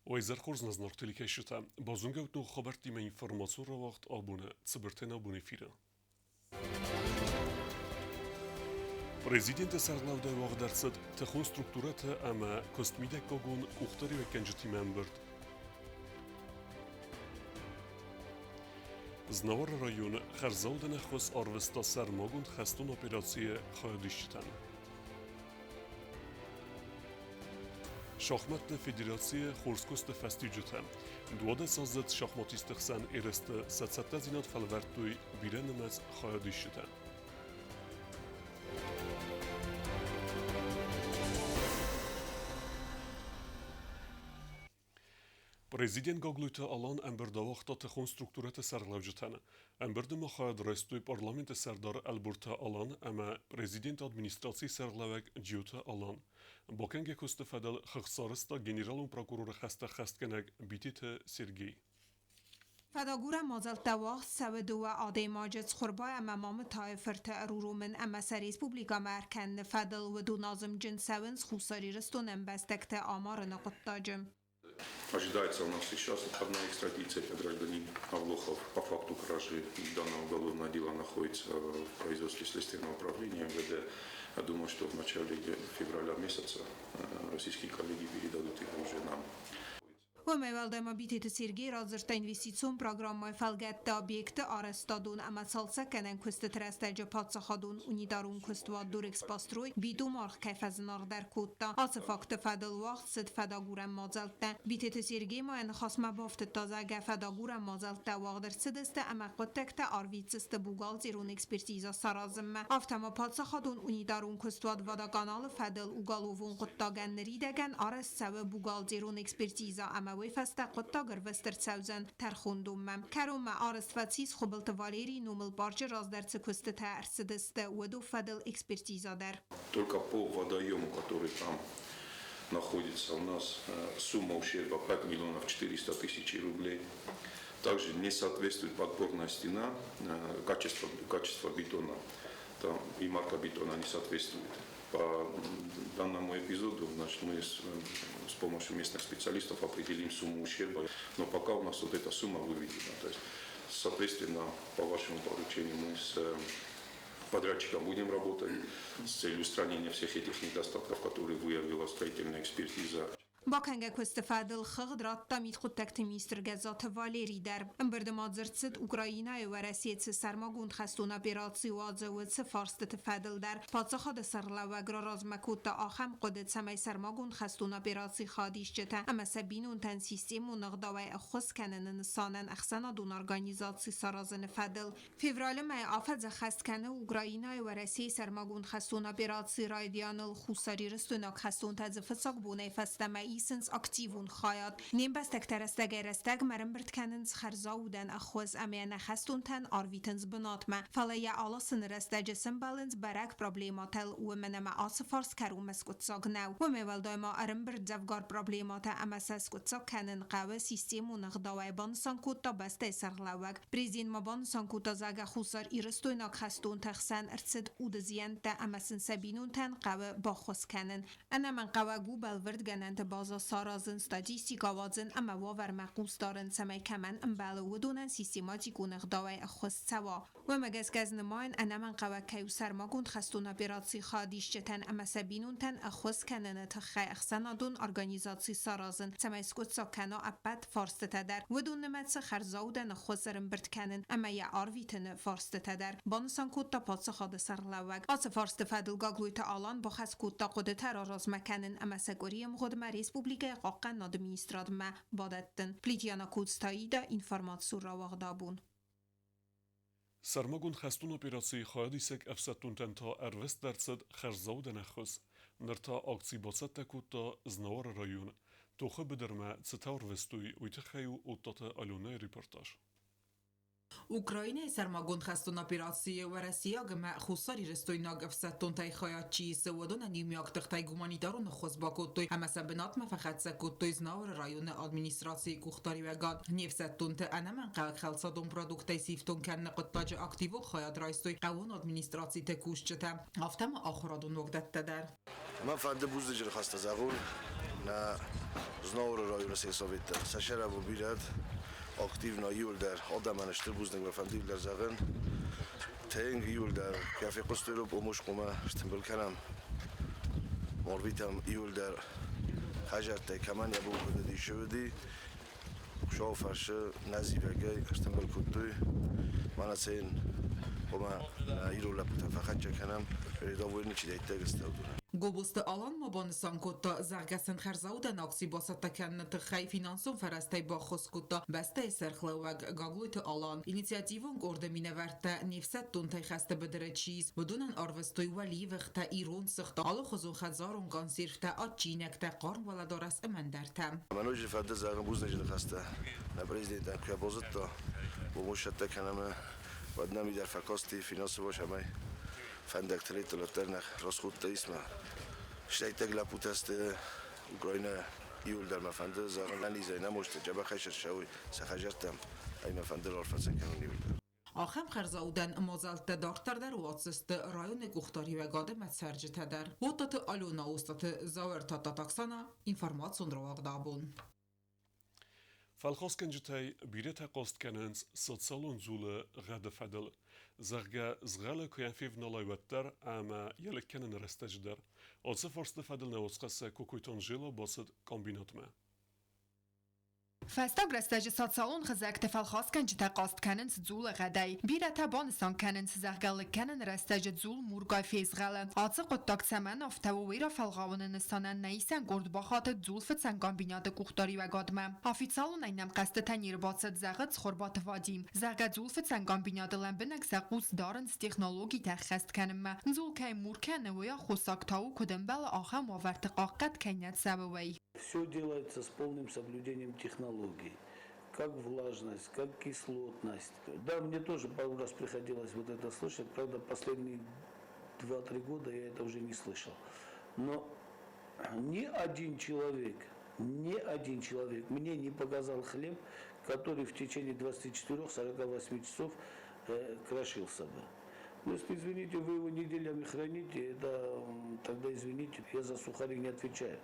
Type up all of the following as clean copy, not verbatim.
Ойзер хурзназ нортелike шута. Базунга утну хабарти ме информацию вақт абуне цибертен абуне фира. Президент сарлавда вақт дарсад тхон структурат ама костмиде кагун ухтари ve kenjiti member. Znawar rayon Kharzaudan khos arvesta sarmagund khastun operatsiye khayadishtan. Şahmat Federatsiye Xorskost Festücüten. Duada sazet şahmatistixsan ereste satsatta zinat falvertuy bilenemez khayadishtan. Президент Гаглуйта Алан Амбердавахта тхон структурата сарлавжтана. Амбердма хад рестуй парламент Сардар Албурта Алан, ама президент администрации сарлавек Джиута Алан. Бокенге костефадал хахсарста генералун прокурор хаста хасткенек битите Сергей. فداگور مازل تواخ سودو آده ماجد خربای امام تایفرت ارورومن اما سریس پوبلیکا مرکن فدل و دو نازم جنسوینز خوصاری رستونم بستکت آمار نقطاجم. Ожидается у нас сейчас одна экстрадиция, это гражданин Авлохов. По факту кражи данного уголовного дела находится в производстве следственного управления МВД. Я думаю, что в начале февраля месяца российские коллеги передадут его уже нам. و میوالدما بیتیت سیرگی رازرتا اینویسیتسون پروگرام فلگت آبیکت آرستادون اما سالسا کنن کست ترستج پاتسا خادون اونی دارون کست و دورکس باستروی بیدو مارخ کیف از نار در کوتا آسفاکت فدل وقت ست فداگورم مازلتا بیتیت سیرگی ما انخاص مبافت تازه گه فداگورم مازلتا وقت در سدست اما قطکت آرویت سست بوگال زیرون اکسپرتیزا سرازم افتما پاتسا خادون اونی دارون کست و دوادا کانال فدل اوگالوون قطا گنریدگن آرست سو بوگال زیرون اکسپرتیزا اما ویفسته قطاگر وسترتسوزن ترخوندومم کروم آرست و سیز خوبلت والیری نومل بارچ راز در цикусте ترسدسته و دو فدل экспертиза дар. Только по водоему, который там находится, у нас сумма ущерба 5 миллионов 400 тысяч рублей. Также не соответствует подпорная стена, качество бетона там, и марка бетона не соответствует. По данному эпизоду значит, мы с помощью местных специалистов определим сумму ущерба, но пока у нас вот эта сумма выведена. То есть, соответственно, по вашему поручению мы с подрядчиком будем работать с целью устранения всех этих недостатков, которые выявила строительная экспертиза. با کنگه کست فدل خغد رات تامید خود تکت میستر گزات والیری در امبردمات زرتسد اوکراینای و رسیت سرما گوند خستونا بیراتسی و آزوید سفارستت فدل در پاتسا خاد سرلا و گراراز مکود تا آخم قدت سمی سرما گوند خستونا بیراتسی خادیش جتا اما سبینون تن سیستیم و نغداوی اخص کنن نسانن اخسانا دون ارگانیزاتسی سرازن فدل فیورال مای آفد خست کنه اوکراینای و رسی سرما گوند خستونا بیراتسی رایدیانل خوصاری رستونا خستون تزفساق بونه فستمایی سنس اکتیون خواهد نیم بستکتر استگر استگ مرم برد کننز خرزاودن اخوز امیان خستون تن آرویتنز بناتمه فلای آلا سنر استجسم بالنز برک پروبلیماتل و منم آسفارس کرو مسکوت ساگ نو و میوالدای ما ارم برد زفگار پروبلیمات امسس کت ساگ کنن قوه سیستیم و نغداوی بانسان کت تا بسته سرلوگ پریزین ما بانسان کت زاگ خوصار ایرستوی ناک خستون تخسن ارسد اودزین تا امسن سبینون تن قوه باخوز کنن انا من قوه گو بلورد گننت بازا سارازن ستاجیستیکا وازن اما واور مقوس دارن سمی کمن امباله و دونن سیستماتیک و نغداوی اخوست سوا و مگز گز نماین انا من قوه کیو سرما گوند خستونا بیراتسی خادیش جتن اما سبینون تن اخوست کنن تخی اخسانا دون ارگانیزاتسی سارازن سمی سکوت ساکنا ابد فارست تدر و دون نمتس خرزاودن اخوزرم برد کنن اما یا آرویتن فارست تدر بانسان کود پاتس خاد سرلوگ آس فارست فدل گاگلویت آلان با خس کود تا قد تراراز مکنن اما سگوریم خود مریس Republika قاقن administrad ما بادتن پلیتیانا کودستایی دا اینفرماتسور را واقدابون. سرماگون خستون اپیراسی خواهدی سک افسدتون تن تا اروست درصد خرزاود نخوز نرتا آکسی باست تکود تا زنوار رایون توخه بدرمه ستاور وستوی ویتخیو اوتات آلونه ریپورتاج. Ukrajina sermagond خستون اپیراسی و رسیا گم خوصاری رستوی ناگف ستون تای خیات چیز و دون نیمیاک تختای گمانی دارون خوز با کتوی همه سبنات مفخت سکتوی زناور رایون ادمینستراسی کوختاری و گاد نیف ستون تا انمن قلق خلصادون پرودوکتای سیفتون کن قطاج اکتیو خیات رایستوی قوون ادمینستراسی تکوش جتا افتم آخرادون وقت در من فرد بوز دجر خسته زغول na znovu rajonu se sovita. Sašera bubirat aktivno jul der odamane štrbuzdnek ve fandil der zagen. Teng jul der kafe qostero pomosh qoma shtimbel kanam. Morvitam jul der hajatte kaman yabu di shudi. شوفش نزیبگی اشتمال کدوی من از این قما ایرو لپتا فقط چکنم پیدا ولی چی دیگه استودونه. Գոբոստը ալան մոբանսան կոտա զարգասն խարզաուդան ակսի բասատակյաննը խայ ֆինանսոն ֆարաստայ բախոս կոտա բաստայ սերխլավակ գագլույթը ալան ինիցիատիվոն կորդեմինը վարտա նիվսատ տունթայ խաստը բդրեչիզ բդունան արվստոյ վալի վղտա իրոն սղտա ալը խոզուն խազարոն կանսիրվտա ատչինակ տա qarn վալադորաս əməndərtə. Mənoj fədə zəğən buz necə xəstə. Nə prezidentən küyə bozutda. Bu müşəttə kənəmə vadnami der fakasti finansı boş əməy. Fəndək tretələtlərnəx rosxudda ismə. Ştəytəq laputəstə Ukrayna yul der məfəndə zəğən lənizə nəmoştə cəbə xəşər şəvi səxəcərtəm. Ay məfəndə lorfəsən kənən yulda. Ախեմ խարզաուդան մոզալտը դարտարդար ուացստը ռայոնը գուխտարի վեգադը մեծարջթադար ոտտը ալոնա ոստտը զավեր տատակսանա ինֆորմացիոն ռովաղդաբուն Falkhosken jitay biret qostkenens sotsialon zule gade fadel zarga zgale kuyanfiv nalaywattar ama yelkenen restajdar otse forste fadel neosqasa kokuiton jilo bosad kombinatma Festagrestaj sotsialon xizakte falkhosken jita qostkenens zule gaday birata bonsan kenens zargalı kenen restaj zul murgay fezgale atsı qottaksaman aftavira falgavının sanan neysen gordbaxat zul fitsen kombinatı kuxtari ve gadma ofitsialon aynam qasdı tanir batsat zağıt xorbat vadim zarga zul fitsen kombinatı lambenek zaqus darens texnologi taxast kenma zul kay murkane ve ya xosaktau kudembel axam waverti qaqat kenyat sabaway Все делается с полным соблюдением технологий. Как влажность, как кислотность. Да, мне тоже пару раз приходилось вот это слышать. Правда, последние 2-3 года я это уже не слышал. Но ни один человек мне не показал хлеб, который в течение 24-48 часов крошился бы. Ну, если, извините, вы его неделями храните, это тогда, извините, я за сухари не отвечаю.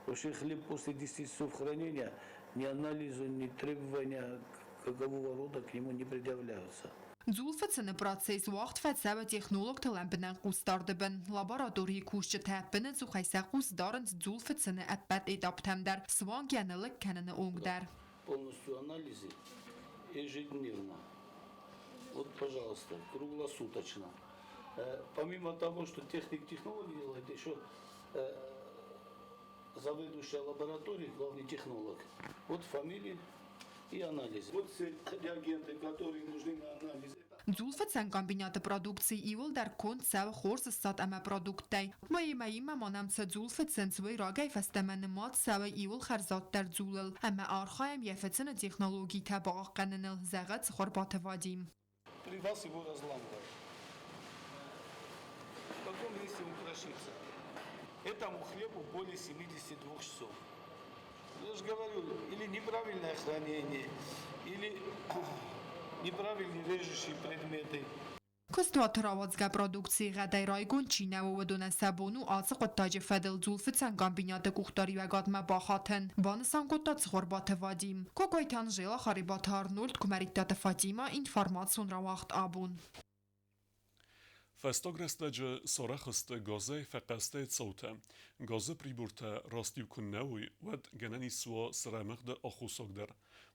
Потому что хлеб после 10 часов хранения ни анализу, ни требования какового рода к нему не предъявляются. Zulfetsene proces wacht fetsebe technolog te lampen qustardı ben laboratoriyi kuşçu təppini zuxaysa qusdarın zulfetsene əbbət edaptemdər svan gənilik kənini ongdər. Полностью анализы ежедневно. Вот, пожалуйста, круглосуточно. Помимо того, что технологии делает, еще заведующая лабораторией, главный технолог. Вот фамилии и анализы. Вот все реагенты, которые нужны на анализ. Zulfetsen kombinatı produkcji iwol der kont sev xors stat ama produktay. Mayim manam se zulfetsen svay ragay festemen mat sev iwol xarzat der zulal ama arxayam yefetsen технологий tabaq qananil zağat xorbat vadim. При вас его разламывают. В каком месте он крошится? Этому хлебу более 72 часов. Я же говорю, или неправильное хранение, или неправильные режущие предметы. Kostvatravadzga produkcji gaday raygon Çinə və dönə sabunu atsı qottacı fədil zulfetsen kombinatı kuxtari və qadma baxatın. Banısan qottat xorbat vadim. Kokoytan jela xaribat Arnold kumaritat Fatima informatsiyon ravaqt abun. Festogrestece soraxiste gazey feqeste tsauta. Gazı priburta rastiv kunnewi ved geneni swa sramıqda axusogder.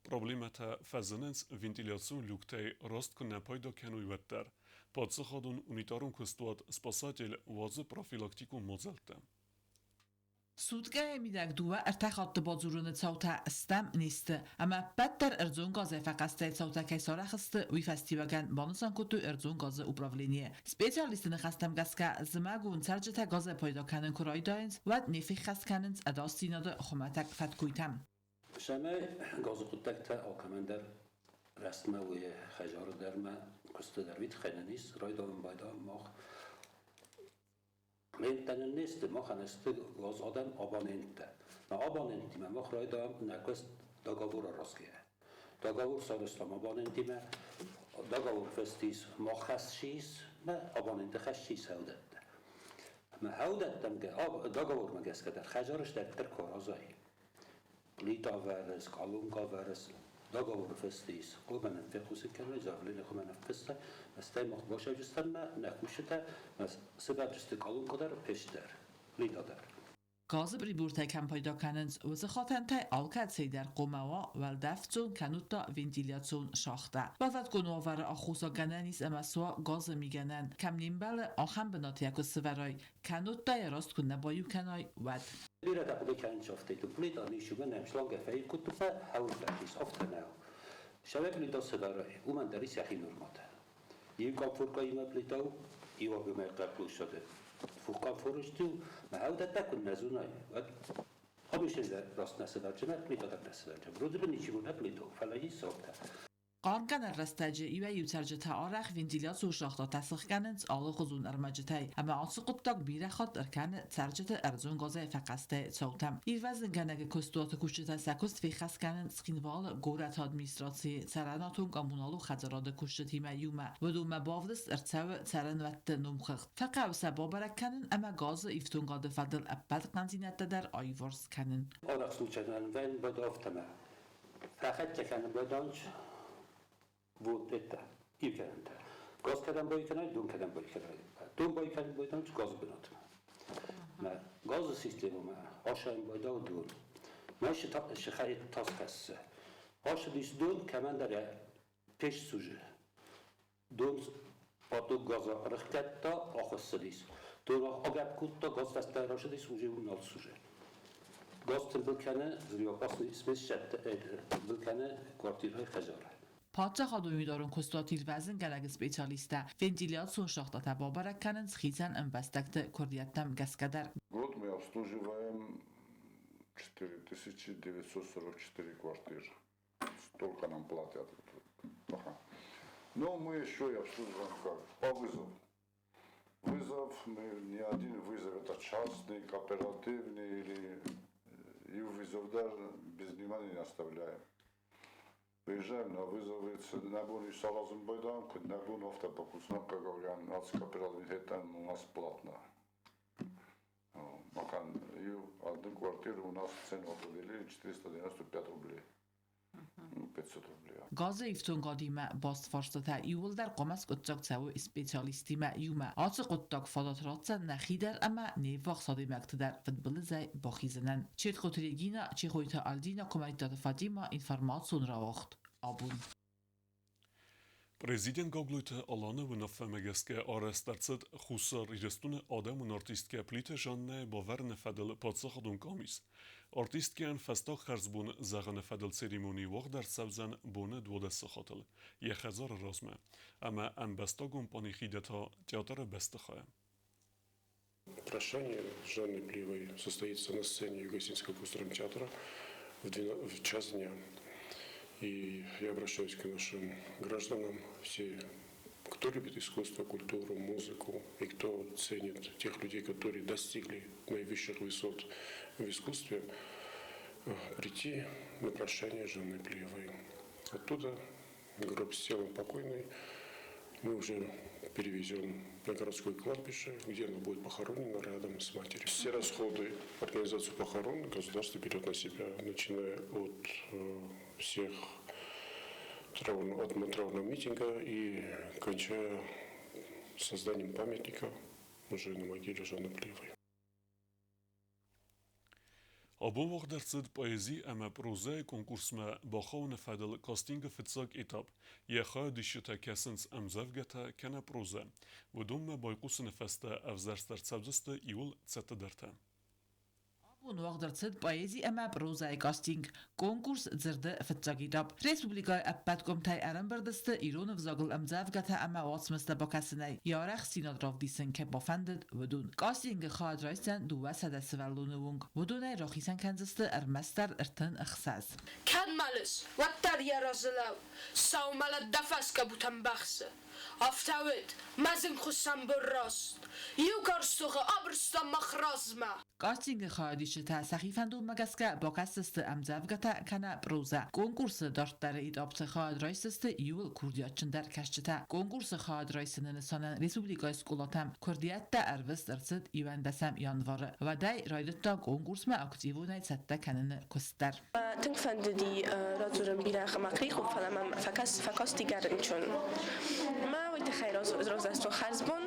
Problemata fazenens ventilasyon luktey rast kunne payda kenuy vetter. Padsaxadun unitarun kustuat spasatel vazı profilaktiku mozelta. سودگاه میدگدوه ارتخاط بازورون صوتا استم نیست اما بدتر ارزون گازه فقسته صوتا که سارخست وی فستیوگن بانوسان کتو ارزون گازه اپراولینیه سپیشالیستن خستم گسکه زمگون سرجتا گازه پیدا کنن کرای داینز و نفی خست کننز اداستیناد خمتک فتکویتم شما گاز قطک تا آکمندر رسمه و خجار درمه کسته دروید خیلی نیست رای دارم بایدا ماخ Mentenen nächste machen ist was adam abonnente. Na abonnente man macht Leute na kost dogovor rozgije. Dogovor sodostam abonnente ma dogovor festis machas schis ma abonnente khashis haudat. ما هودت دم که داغور مگس که در خجارش در کارازایی لیتا ورس کالونگا ورس داغور فستیس قوم من فخوس کنه زاولین خو من فسته است ما باشه جستن ما نکوشته mas سبب جست کالونگا در پیش در لیتا در Gazı bir burta kampayda kanınız özü xatentay alkat seyder qomava vel defçun kanutta ventilasyon şaxta. Bazat konuavara axusa gananis emaswa gazı miganan kamnimbele axam benatiyak severay kanutta rast kunna bayu kanay wad. Bir da bu kan şafte tu plit ani şuben emşlange fey kutufa haul batis oftanao. Şabek lita severay uman daris yahi normata. Yevka furka ima plitav iwa bime qapluşadı. فوقا فرشتو ما هودا تاكل نازوناي همیشه راست نسبت جمع پلیتا تک نسبت جمع رو دبنی چی بود پلیتو فلایی سوکتا Qargan rastacı və yüksərcətə araq ventilyasiya uşaqda təsdiqlənən alı xuzun armacıtay amma atsı qutaq bir xat erkan sərcətə ərzun qazı fəqəstə çautam İrvəzin qənəgə kostuatı kuşçıta səkost və xəskanın skinval qorat administrasiya səranatun qamunalı xəcaradı kuşçıtı məyuma və dümə bavdız ərçəv səranvətdə numxıq fəqəv səbabarəkkanın amma qazı iftun qadı fadıl əbbəd qanzinətdə dər ayvors kanın Araq suçanın vən bədaftəmə fəqət çəkənə bədanç بود etta İlkerinde. Gaz kadar boyutuna, dün kadar boyutuna. Dün boyutuna gaz binatma. Ma gaz sistemi ma aşağı boyuta dün. Ma şehir taskası. Aşağı dün kemen dere peş sucu. Dün patı gaza harekette akıssız. Dün agap kutta gaz feste raşıdı sucu unal sucu. Gaz tılbılkanı ziyafası ismi şette tılbılkanı kuartirhay xəcara. Padşah adumidarın kostatil vəzin qələq spesialistə ventilyasiya şaxta təbabarəkkanın xizən investekdə kurdiyyətəm qəskədər. Год мы обслуживаем 4944 квартиры. Столько нам платят. Но мы еще и обслуживаем как? По вызову. Вызов, мы не один вызов, это частный, кооперативный или и вызов даже без внимания не оставляем. Приезжаем на вызовы, набор и салазм бойдам, набор автопокусна, как говорят, кооперативный у нас платно. Махан, и одну квартиру у нас цену определили 495 рублей. 500 рублей. Gazı iftun qadimə bast farsata yuvulдар qomas qutcaq çavu spesialistimə yuma. Atı qutcaq fadatratsa nəxidər amma nevaq sadiməqtidər fitbilizay baxizənən. Çet qotiregina çexoyta aldina komunitate Fadima informasyon ravaxt. Abun. Президент Гоглуйте Алана внафемегеске арестарцет хусар ирестуне адамун артистке плите жанне баверне федел падсахадун камис. Артисткен фестак херзбун зағане федел церемонии вақ дар савзан боне дводе сахател. Ехазар разме. Ама анбестагун панихидета театра бестахая. Прощание Жанны Плиевой состоится на сцене Юго-Синского госдрамтеатра в час дня. И я обращаюсь к нашим гражданам, все, кто любит искусство, культуру, музыку, и кто ценит тех людей, которые достигли наивысших высот в искусстве, прийти на прощание Жанны Плиевой. Оттуда гроб с телом покойной мы уже перевезем на городское кладбище, где она будет похоронена рядом с матерью. Все расходы организации похорон государство берет на себя, начиная от всех траурного митинга и кончая созданием памятника уже на могиле Жанны Плиевой. Abon وقت درصد پایزی اما پروژه کنکورس ما با خون فدل کاستینگ فتساق ایتاب یه خواهد دیشتا کسنس امزافگتا کنه پروژه و دوم بایقوس نفسته افزرس در سبزست ایول سته درته. Abun وقت درصد پایزی اما پروژه کاستینگ کنکورس زرده فتساق ایتاب ریسپوبلیکای اپت کمتای ارم بردسته ایرون وزاگل امزافگتا اما واسمسته با کسنه یارخ سیناد راف دیسن که بافندد و دون کاستینگ خواهد رایستن دو وسد سوالونونگ و دونه راخیسن کنزسته ارمستر ارتن اخساز كان مالس واتر يا رزلاو ساو مال دفاس كبوتن بخسه Aftawyd, mazin khusam burrost. Iu karstuche abrsta machrazma. Кастинг хаадишта сахифандун магаска бокасст амзавгата кана проза конкурс дартар идапт хаад райсст юл курдиячындар кашчта конкурс хаад райсынын санан республика сколатам курдиятта арвст арцд ивандасам январ вадай райдта конкурс ма активунай сатта канын кустар تنفند دي رجل بلا مقريخ فلما فكاس تجارن شون ما ويتخيل روز استو خرزبون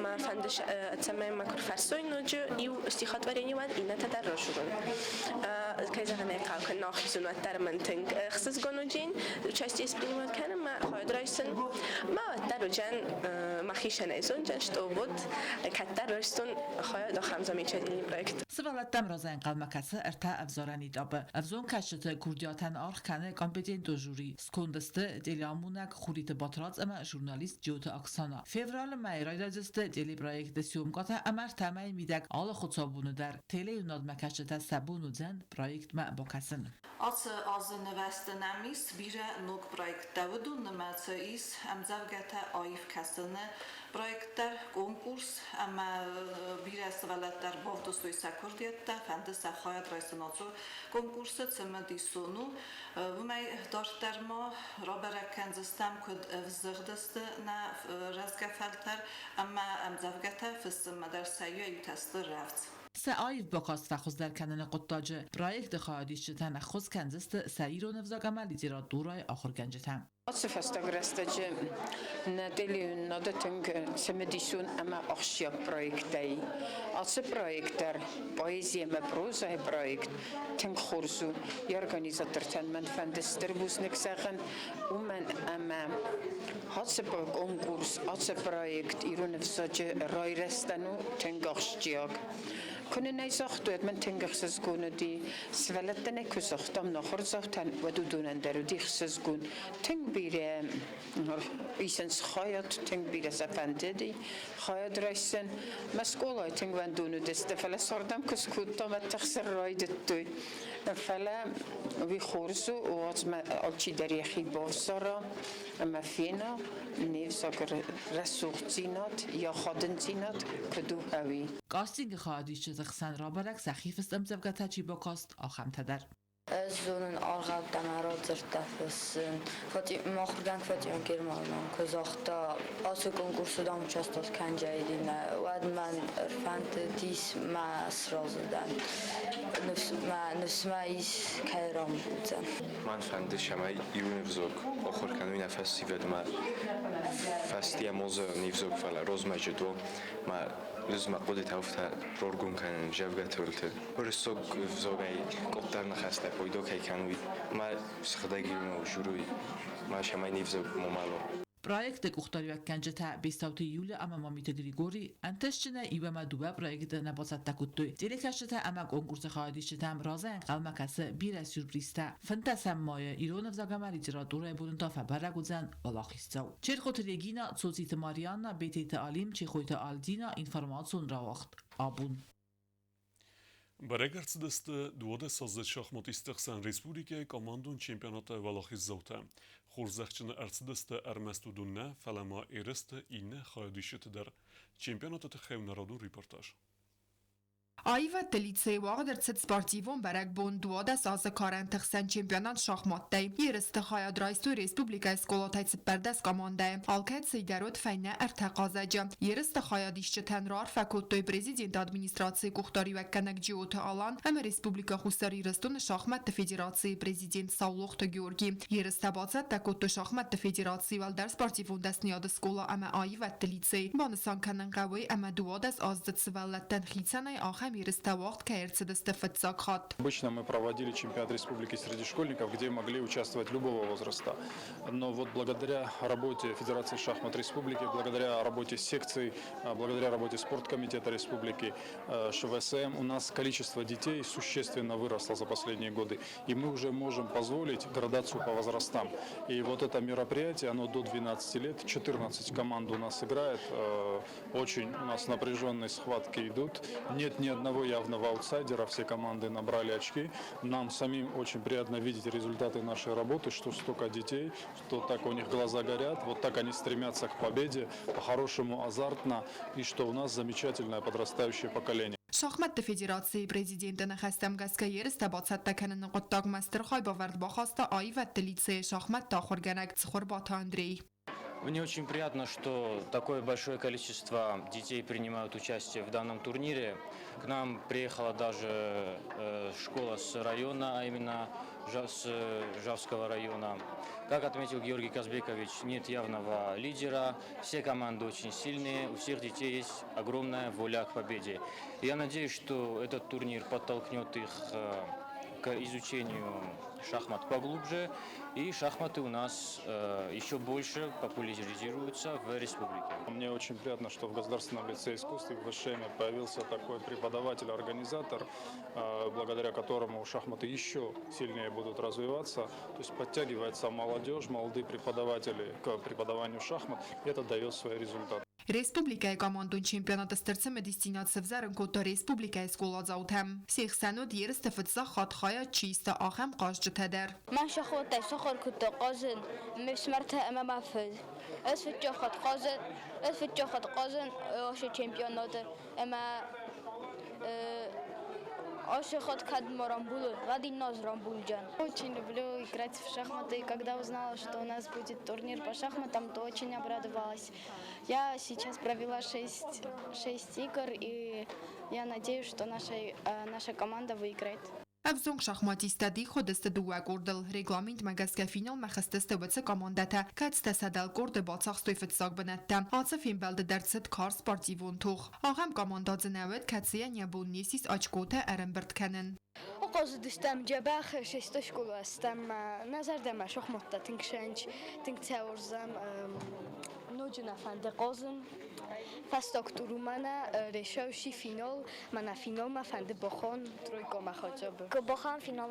ما فندش تمام ما كرفسوين نجو يو استخات وريني وان إن تدرجون كذا هناك كان ناخذون الترمنتين خصص جونوجين شاستي سبينوات كان ما خايد رايسن ما تدرجن ما خيشن إزون جنش توبود كتدرجتون خايد خمسة ميتشدين بروجكت سوالتم رازن قلمکس ارتا افزارانی داب افزون کشت کردیاتن آرخ کنه کامپیتین دو جوری سکندست دیلیامونک خوریت باتراز اما ژورنالیست جوت اکسانا فevral مای رایدازست دیلی پروژه سیومکات امر تمای میدک آل خودسابونو در تله یوناد مکشت سبونو زن پروژه ما بکسن از نوستنامیس بیره نوک پروژه داودو نماتسایس امزاوگت آیف کسلنه پروژه کنکورس اما بیره سوالات در بافدوستوی سکردیت فندس خواهد رئیسناتو کنکورس تمدیسونو و می داشتر ما رابر کنزستم کد وزردست نه رزگفلتر اما امزاوگت فسم در سیای تست رفت سعایف بکاست و خوز در کنن قطاج پروژه خواهدیشتن خوز کنزست سعی رو نفزاگمالی زیرا دورای آخر گنجتن Fastagrästaje nadeli nadatung semedison ama achia projektei. Als projekter poëzie me proza project ten khursu organisator ten men van de sterbus niks zeggen men ama hatse konkurs hatse project iron vsaje rairestanu ten gachtiag kunnen hij zacht uit mijn tingerses kunnen die zwelten ik gezocht om nog gezocht en wat doen en daar die gezocht doen ting bij is een schayat ting bij de zafandedi schayat reizen maar school uit ting wat doen dus de vele soorten kuskut dan wat terser rijdt toe de vele wie khorsu wat alchi darihi bosara ما فينا نفسك رسوختينات يا خادنتينات كدو هوي کاستینگ خواهدیش زخسن رابرک سخیف است امزبگتا چی با کاست آخم تدر zo'n algaab damarot zertafsen wat je mag denk wat je een keer maar dan gezegd als ik concours dan just dat kan jij die wat man erfant dies maar rozen nus maar is kairam man fand ich mal universal آخر کنم این فستیوال ما فستی موزه نیوزوک فعلا روز ماجدو ما روز ما قدرت هفته رورگون کنن جوگت ولته برسوق زوجي قطر نخسته پایدو کی کنوی ما سخدگی ما شروعی ما شمای نیوزوک ممالو پروژه کوختاری کنجتا 20 یولی اما مامیت گریگوری انتشتنه ایوما دوبه پروژه نباست تکوتوی دیلکشتا اما کنکورس خواهدیشتم رازه انقل مکسه بیره سورپریسته فنتسم مایه ایرون افزاگمالی جرا دوره بودنتا فبرگوزن ولاخیستو چرخوت ریگینا سوزیت ماریانا بیتیت آلیم چه خویت آلدینا اینفرماتسون را وقت آبون Բարեգարց դստը դուոդը սազետ շախմատիստեղսան ռեսպուլիկե կամանդուն չեմպիոնատը վալախիս զավտը։ Խորզեղչնը արց դստը արմեստուդուննը ֆալամա երստը ինը խայդիշը դար չեմպիոնատը խևնարադուն ռիպորտաժ։ Այվա դլիցեի վաղդրցդ սպարտիվոն բարակ բոնդուոդը սազը կարան թխսան չեմպիոնատ շախմատտայ երստը խայադրայստու ռեսպուլիկայ սկոլոտայցը պարդաս կամանդայ ալքայt սեյդարոտ ֆայնա արտակազաջը երստը խայադիշչըթան ռար ֆակոտոյ պրեզիդենտ ադմինիստրացիի կուղտարի վակկանակ ջիոթը ալան ամը ռեսպուլիկա խուսարի ռստունը շախմատը ֆեդերացիի պրեզիդենտ Սաուլոխտը գյորգի երստը բացատ տակոտո շախմատը ֆեդերացիի վալդար սպարտիվոն դասնիադը սկոլա ամը այվա դլիցեի բանսան կանն գավոյ ամը դուոդաս ազդծվալատան խիցանայ ախայ Обычно мы проводили чемпионат республики среди школьников, где могли участвовать любого возраста. Но вот благодаря работе Федерации шахмат республики, благодаря работе секций, благодаря работе спорткомитета республики, ШВСМ, у нас количество детей существенно выросло за последние годы. И мы уже можем позволить градацию по возрастам. И вот это мероприятие, оно до 12 лет, 14 команд у нас играет. Очень у нас напряженные схватки идут. Нет ни одного явного аутсайдера, все команды набрали очки. Нам самим очень приятно видеть результаты нашей работы, что столько детей, что так у них глаза горят, вот так они стремятся к победе, по-хорошему азартно, и что у нас замечательное подрастающее поколение. Շախմատ ֆեդերացիայի պրեզիդենտը նխաստեմ գասկա երստը բացատականը նկոտակ մաստերխայ բավարդ բախաստա այվատ լիցեի շախմատ տախորգանակ ծխորբաթ Андрей. Мне очень приятно, что такое большое количество детей принимают участие в данном турнире. К нам приехала даже школа с района, а именно с Жавского района. Как отметил Георгий Казбекович, нет явного лидера, все команды очень сильные, у всех детей есть огромная воля к победе. Я надеюсь, что этот турнир подтолкнет их к изучению шахмат поглубже, и шахматы у нас еще больше популяризируются в республике. Мне очень приятно, что в Государственном лицее искусств в ВШМ появился такой преподаватель-организатор, благодаря которому шахматы еще сильнее будут развиваться. То есть подтягивается молодежь, молодые преподаватели к преподаванию шахмат, и это дает свои результаты. Ռեսպուբլիկայի կամանդուն չեմպիոնատը ստրծում է դիստինացիվ զարն կոտա ռեսպուբլիկայի սկոլածաութեմ։ Սիխսանոդ երստը ֆծա խատխայա չիստը ախեմ qazcıtədir. من شخوتة سخر كنت قازن مسمرتها أمام أفز أسفت جوخت قازن وش чемпионат أما Ашихат Кадма Рамбул, Радиназ Рамбульджан. Очень люблю играть в шахматы, и когда узнала, что у нас будет турнир по шахматам, то очень обрадовалась. Я сейчас провела 6 игр, и я надеюсь, что наша команда выиграет. Avzong şahmatistadi xodeste duwa gordel reglamint magaska final maxasteste wetse komandata katste sadal gorde batsaq stoyfet sag benatta atsa finbelde derset kar sportivon tuch aham komandadze nawet katsiyan yabun nesis açkota erenbert kenen Oqoz distem cebax şeste şkola istem nazardem şahmatda tinkşenç tinkçaurzam نوجنا فندقازن فستاکتورو منه رشاوشی فینال منه فینال ما فنده بخان ترویکا مخاطبه که بخان فینال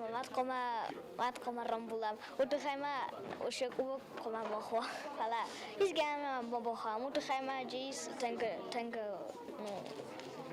مد کم رامبولم و تو خیمه و شکو کم بخوا فلا هیچ گرم با بخوام و تو خیمه جیس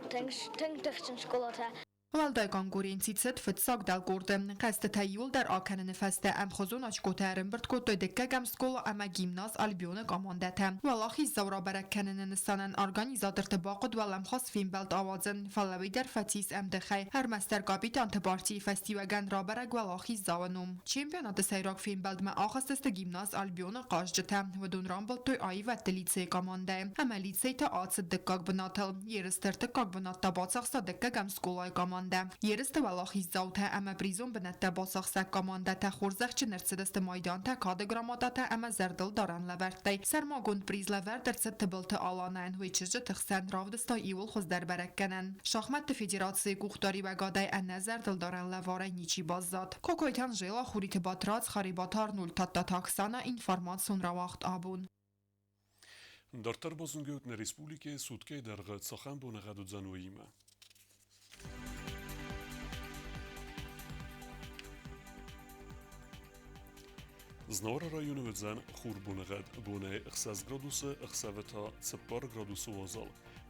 تنگ تخشن شکلاته Վալդայկան գորենցիցդ ֆծակ դալ գորդը կաստը թայյուլ դար ականը նվաստը եմ խոզուն աչկոտարն բրդ կոտոյ դեկկա գամ սկոլը ամա գիմնազ ալբիոնը կամանդատը Վալախի զավրաբարակ կաննը նստանան արգանիզատր տբաղոդ վալամ խոս ֆիմբալտ ավազն վալավի դար ֆացիս əmdəxəy հərմաստər կապիտան տբարցի ֆեստիվագան ռաբարակ վալախի զավանում Չեմպիոնատը սայրակ ֆիմբալտ մə ախստստը գիմնազ ալբիոնը qazcıtə վդուն ռամբլտոյ այվət լիցեյ կամանդայ ամա լիցեյտը ացը դկակ բնատել երստերտը կակ բնատա բացախսա դեկկա գամ սկոլայ Երստը վալախի զաութը ամա պրիզոն բնատա բասախսակ կամանդատա խորզախ չներցդստը մայդանտա կադը գրամատատա ամա զերդլ դարան լավերտայ Սարմագոն պրիզ լավերտերցը տբլտը ալանայն հույչժը թխսան ռավդստա իուլ խոզդար բարակկանան Շախմատը ֆեդերացիի կուղտարի վագադայ աննա զերդլ դարան լավարայ նիչի բազատ Կոկոյթան ժելա խուրիթը բատրած խարիբատար 0 տատտաթաքսանա ինվարմացիոն ռավախտ աբուն Դարտար բազունգյութն ռեսպուլիկե սուտկե դարղը ծախան բոնեղադու ձանուիմը Znora rayonu vedzan Xurbuneğad bune 9 gradusu xsaveta 4 gradusu vazal.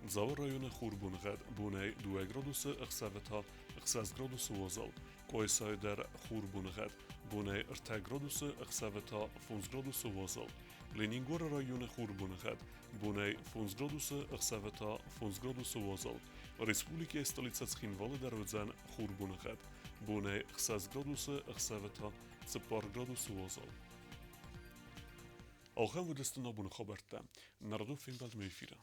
Zavor rayonu Xurbuneğad bune 2 gradusu xsaveta 9 gradusu vazal. Koysay der Xurbuneğad bune 4 gradusu xsaveta 5 gradusu vazal. Leningor rayonu Xurbuneğad bune 5 gradusu xsaveta 5 gradusu vazal. Respublika stolica Țhinvalı der vedzan Xurbuneğad bune 9 gradusu xsaveta 4 gradusu vazal. آخر ودستنا بون خبرتا نردو فیلم بعد میفیره